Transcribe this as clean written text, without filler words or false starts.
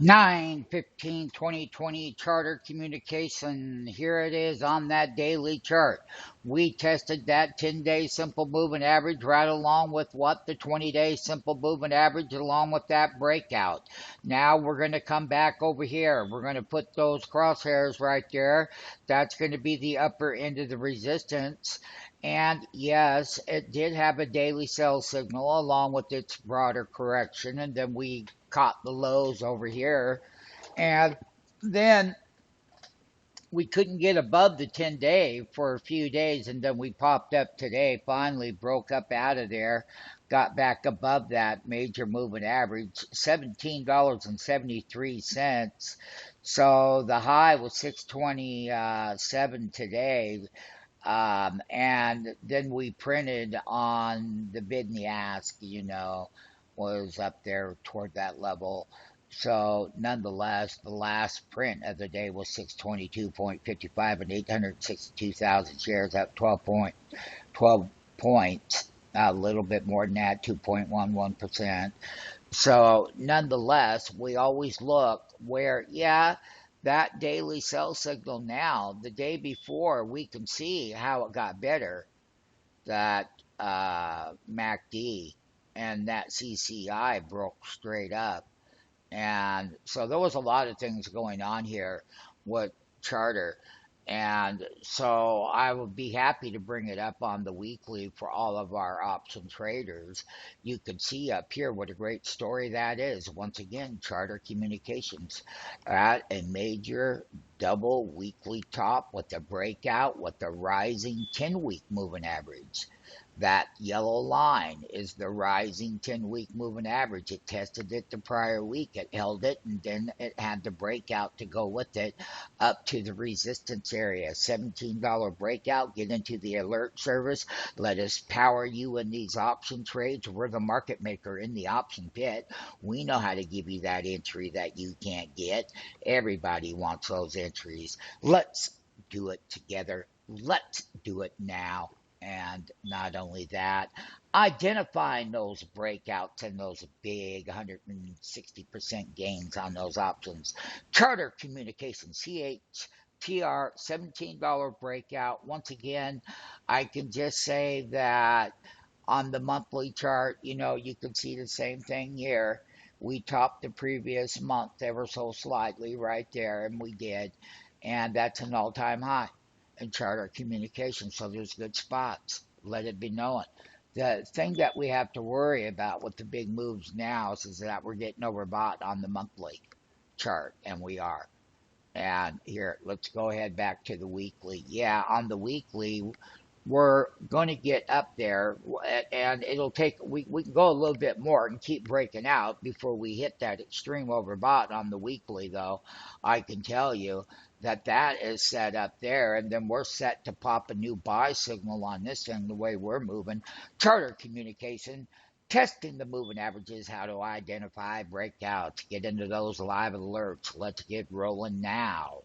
9/15/2020 Charter Communication. Here it is on that daily chart. We tested that 10-day simple moving average right along with what the 20-day simple moving average along with that breakout. Now we're going to come back over here. We're going to put those crosshairs right there. That's going to be the upper end of the resistance. And yes, it did have a daily sell signal along with its broader correction. And then we caught the lows over here. And then we couldn't get above the 10-day for a few days. And then we popped up today, finally broke up out of there, got back above that major moving average, $17.73. So the high was 627 today. And then we printed on the bid and the ask, was up there toward that level. So nonetheless, the last print of the day was 622.55 and 862,000 shares, up 12 points, a little bit more than that, 2.11%. So nonetheless, we always look where, yeah, that daily sell signal now, the day before, we can see how it got better, that MACD and that CCI broke straight up. And so there was a lot of things going on here with Charter. And so I would be happy to bring it up on the weekly for all of our option traders. You can see up here what a great story that is. Once again, Charter Communications at a major double weekly top with a breakout with the rising 10-week moving average. That yellow line is the rising 10-week moving average. It tested it the prior week. It held it, and then it had the breakout to go with it up to the resistance area. $17 breakout. Get into the alert service. Let us power you in these option trades. We're the market maker in the option pit. We know how to give you that entry that you can't get. Everybody wants those entries. Let's do it together. Let's do it now. And not only that, identifying those breakouts and those big 160% gains on those options. Charter Communications, CHTR, $17 breakout. Once again, I can just say that on the monthly chart, you can see the same thing here. We topped the previous month ever so slightly right there, and we did. And that's an all-time high in Charter Communications. So there's good spots. Let it be known. The thing that we have to worry about with the big moves now is that we're getting overbought on the monthly chart, and we are. And here, let's go ahead back to the weekly. Yeah, on the weekly, we're going to get up there, and it'll take, we can go a little bit more and keep breaking out before we hit that extreme overbought on the weekly, though. I can tell you that that is set up there, and then we're set to pop a new buy signal on this thing the way we're moving. Charter Communication, testing the moving averages, how to identify breakouts, get into those live alerts. Let's get rolling now.